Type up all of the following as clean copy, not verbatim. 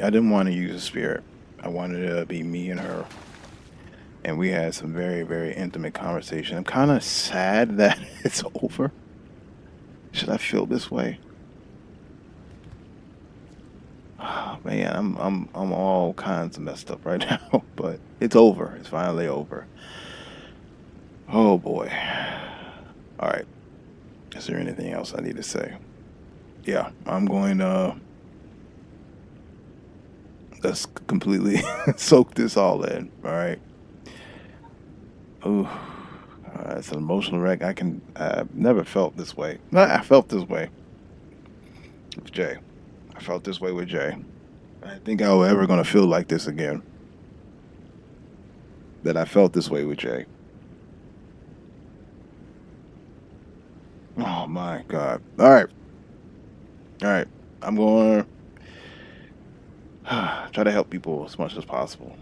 I didn't want to use a spirit. I wanted it to be me and her. And we had some very, very intimate conversation. I'm kind of sad that it's over. Should I feel this way? Oh, man, I'm all kinds of messed up right now, but it's over. It's finally over. Oh boy. All right. Is there anything else I need to say? Yeah, I'm going to let's completely soak this all in. All right. Ooh, it's an emotional wreck. I've never felt this way. No, I felt this way with Jay. I felt this way with Jay. I didn't think I was ever going to feel like this again. That I felt this way with Jay. Oh my God. All right. All right. I'm going to try to help people as much as possible.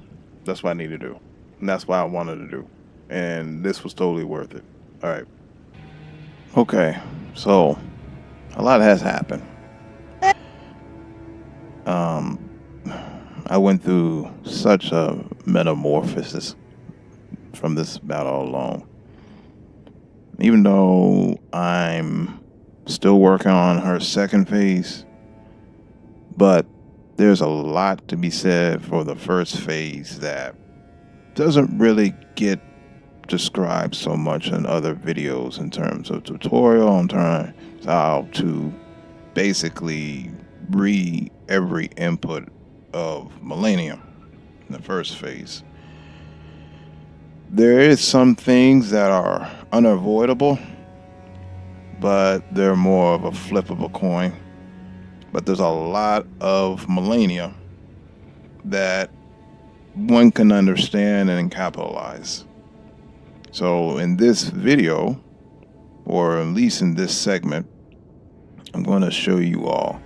That's what I need to do. And that's what I wanted to do. And this was totally worth it. All right. Okay. So, a lot has happened. I went through such a metamorphosis from this battle alone. Even though I'm still working on her second phase, but there's a lot to be said for the first phase that doesn't really get described so much in other videos in terms of tutorial, in terms of how to basically read every input of Malenia in the first phase. There is some things that are unavoidable, but they're more of a flip of a coin. But there's a lot of Malenia that one can understand and capitalize. So in this video, or at least in this segment, I'm going to show you all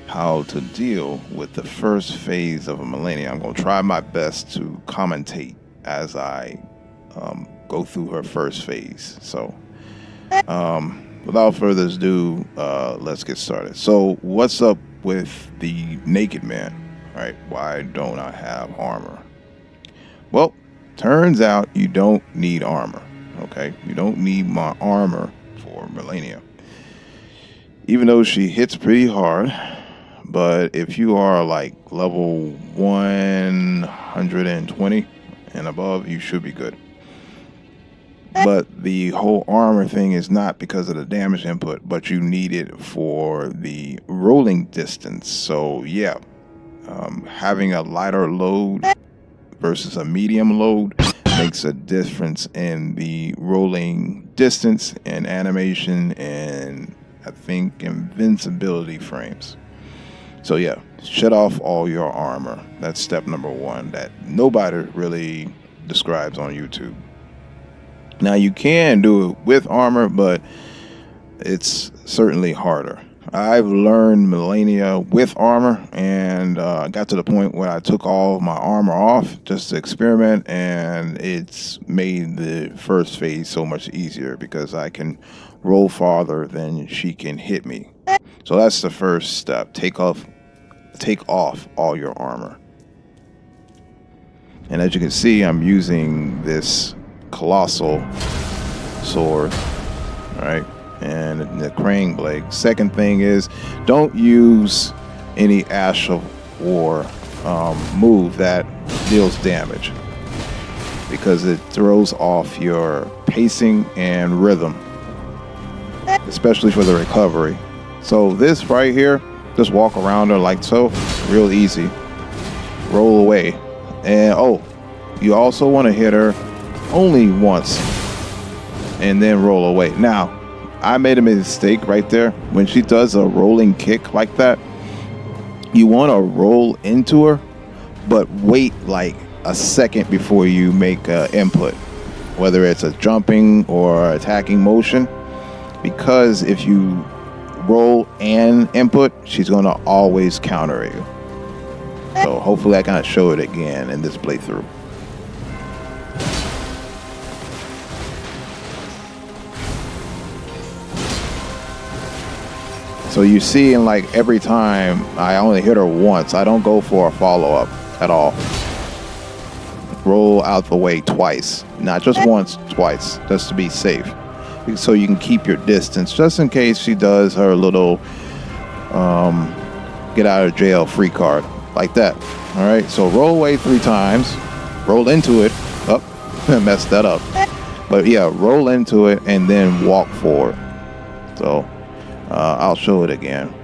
how to deal with the first phase of a Malenia. I'm going to try my best to commentate as I go through her first phase. So without further ado, let's get started. So what's up with the naked man, right? Why don't I have armor? Well, turns out you don't need armor, okay? You don't need my armor for Malenia. Even though she hits pretty hard, but if you are like level 120 and above, you should be good. But the whole armor thing is not because of the damage input, but you need it for the rolling distance. So yeah, having a lighter load versus a medium load makes a difference in the rolling distance and animation and I think invincibility frames. So yeah, shut off all your armor. That's step number one that nobody really describes on YouTube. Now you can do it with armor, but it's certainly harder. I've learned Malenia with armor and got to the point where I took all of my armor off just to experiment, and it's made the first phase so much easier because I can roll farther than she can hit me. So that's the first step. Take off all your armor. And as you can see, I'm using this colossal sword, right? And the crane blade. Second thing is, don't use any Ash of War move that deals damage because it throws off your pacing and rhythm, especially for the recovery. So this right here, just walk around her like so, real easy. Roll away. And oh, you also want to hit her only once and then roll away. Now, I made a mistake right there. When she does a rolling kick like that, you want to roll into her, but wait like a second before you make an input, whether it's a jumping or attacking motion, because if you roll and input, she's going to always counter you. So hopefully I can show it again in this playthrough. So you see, in like every time I only hit her once. I don't go for a follow-up at all. Roll out the way twice, not just once, twice, just to be safe. So you can keep your distance, just in case she does her little get out of jail free card, like that. All right, so roll away 3 times, roll into it. Up, messed that up. But yeah, roll into it and then walk forward. So I'll show it again.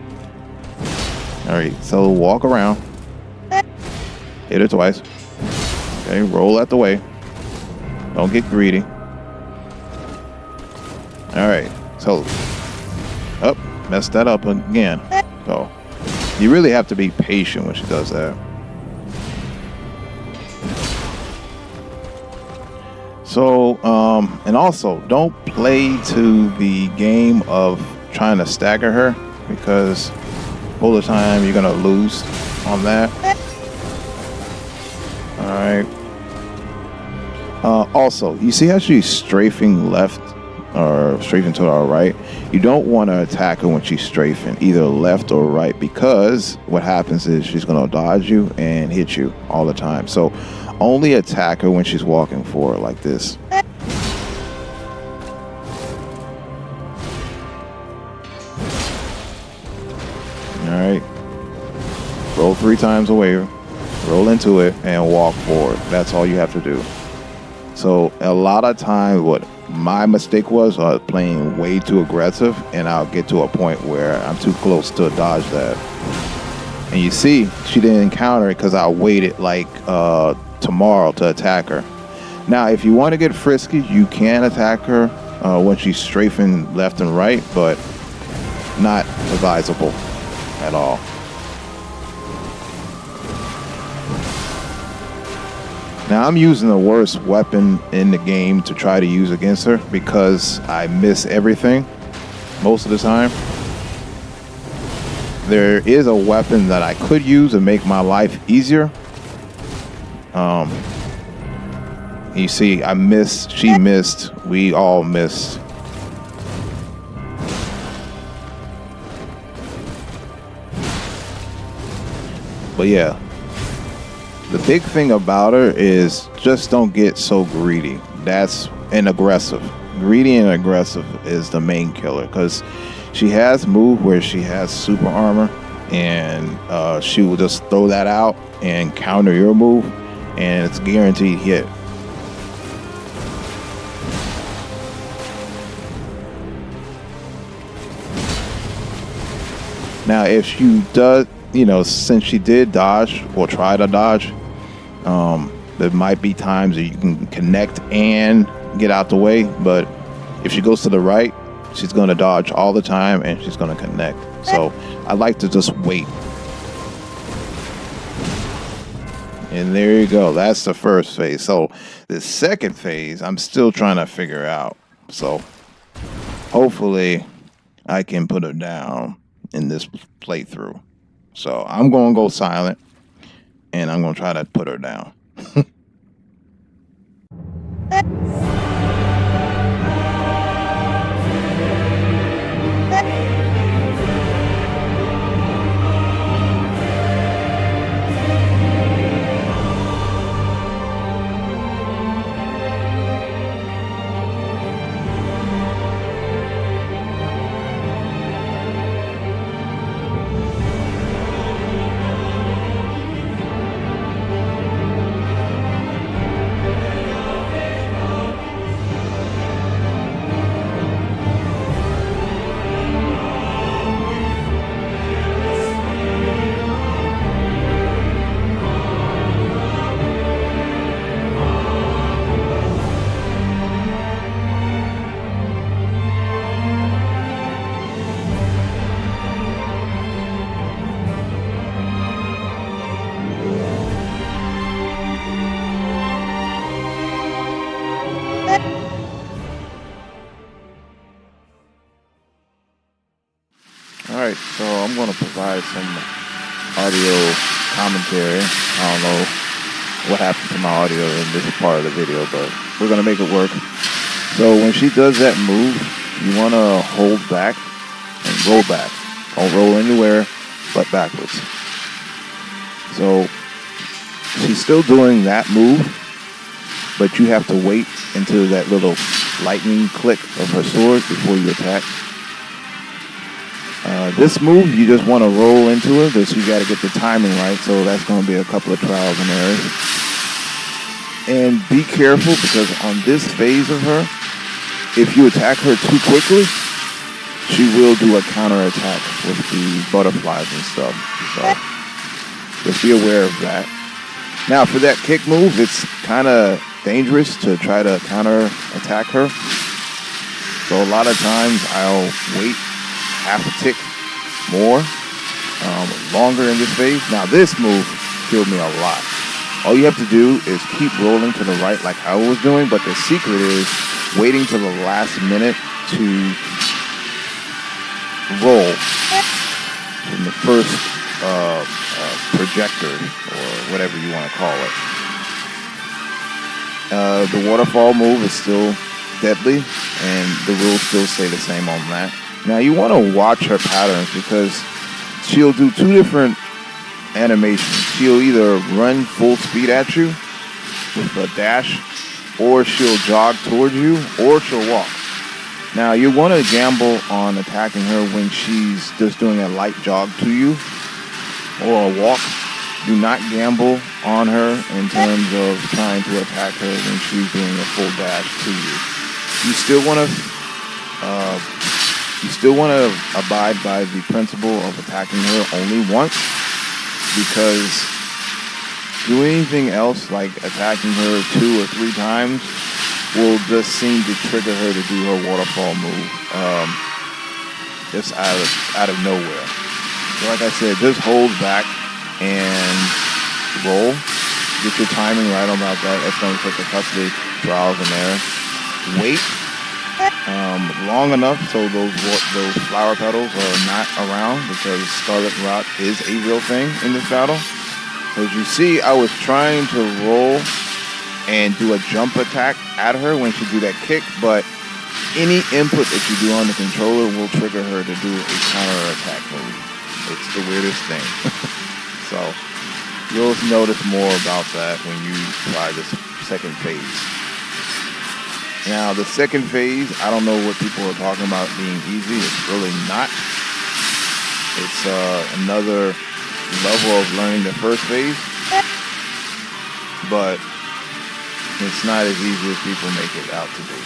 All right, so walk around, hit it twice. Okay, roll out the way. Don't get greedy. All right, so up, messed that up again. So you really have to be patient when she does that. So, and also don't play to the game of trying to stagger her, because all the time you're gonna lose on that. All right. Also, you see how she's strafing left or strafing to our right? You don't want to attack her when she's strafing either left or right, because what happens is she's gonna dodge you and hit you all the time. So only attack her when she's walking forward like this. Alright. Roll 3 times away. Roll into it and walk forward. That's all you have to do. So a lot of times what my mistake was, I was playing way too aggressive, and I'll get to a point where I'm too close to dodge that. And you see, she didn't encounter it because I waited like tomorrow to attack her. Now, if you want to get frisky, you can attack her when she's strafing left and right, but not advisable at all. Now, I'm using the worst weapon in the game to try to use against her, because I miss everything most of the time. There is a weapon that I could use to make my life easier. You see, I missed, she missed, we all missed. But yeah, the big thing about her is just don't get so greedy. That's and aggressive. Greedy and aggressive is the main killer, because she has move where she has super armor, and she will just throw that out and counter your move, and it's guaranteed hit. Now, if she does, since she did dodge or try to dodge, there might be times that you can connect and get out the way, but if she goes to the right, she's going to dodge all the time and she's going to connect. So I like to just wait. And there you go. That's the first phase. So the second phase, I'm still trying to figure out. So hopefully I can put her down in this playthrough. So I'm going to go silent, and I'm going to try to put her down. Alright, so I'm going to provide some audio commentary. I don't know what happened to my audio in this part of the video, but we're going to make it work. So when she does that move, you want to hold back and roll back. Don't roll anywhere but backwards. So she's still doing that move, but you have to wait until that little lightning click of her sword before you attack. This move, you just want to roll into it, but you got to get the timing right, so that's going to be a couple of trials and errors. And be careful, because on this phase of her, if you attack her too quickly, she will do a counter attack with the butterflies and stuff. So just be aware of that. Now for that kick move, it's kind of dangerous to try to counter attack her. So a lot of times I'll wait half a tick more, longer in this phase. Now this move killed me a lot. All you have to do is keep rolling to the right like I was doing, but the secret is waiting till the last minute to roll from the first projector, or whatever you want to call it. The waterfall move is still deadly, and the rules still say the same on that. Now you want to watch her patterns, because she'll do two different animations. She'll either run full speed at you with a dash, or she'll jog towards you, or she'll walk. Now you want to gamble on attacking her when she's just doing a light jog to you or a walk. Do not gamble on her in terms of trying to attack her when she's doing a full dash to you. You still want to abide by the principle of attacking her only once, because doing anything else like attacking her 2 or 3 times will just seem to trigger her to do her waterfall move, just out of nowhere. So like I said, just hold back and roll. Get your timing right about that. That's going to take a couple of trials and errors. Wait long enough so those flower petals are not around, because Scarlet Rot is a real thing in this battle. As you see, I was trying to roll and do a jump attack at her when she do that kick, but any input that you do on the controller will trigger her to do a counter attack move. It's the weirdest thing. So you'll notice more about that when you try this second phase. Now the second phase, I don't know what people are talking about being easy. It's really not. It's another level of learning the first phase, but it's not as easy as people make it out to be.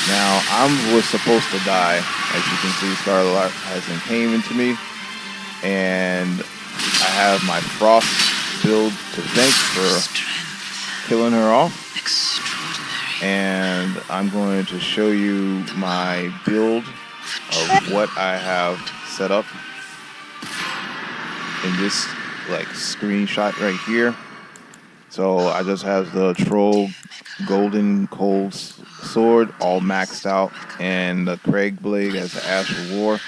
Now, I was supposed to die. As you can see, Scarlet hasn't came into me, and I have my Frost build to thank for killing her off. And I'm going to show you my build of what I have set up in this screenshot right here. So I just have the Troll Golden Cold Sword all maxed out, and the Craig Blade as the Ash of War,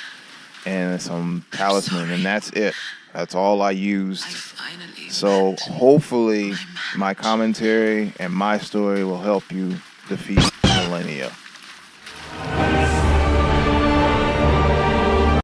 and some talisman, and that's it. That's all I used. So hopefully my commentary and my story will help you defeat Malenia.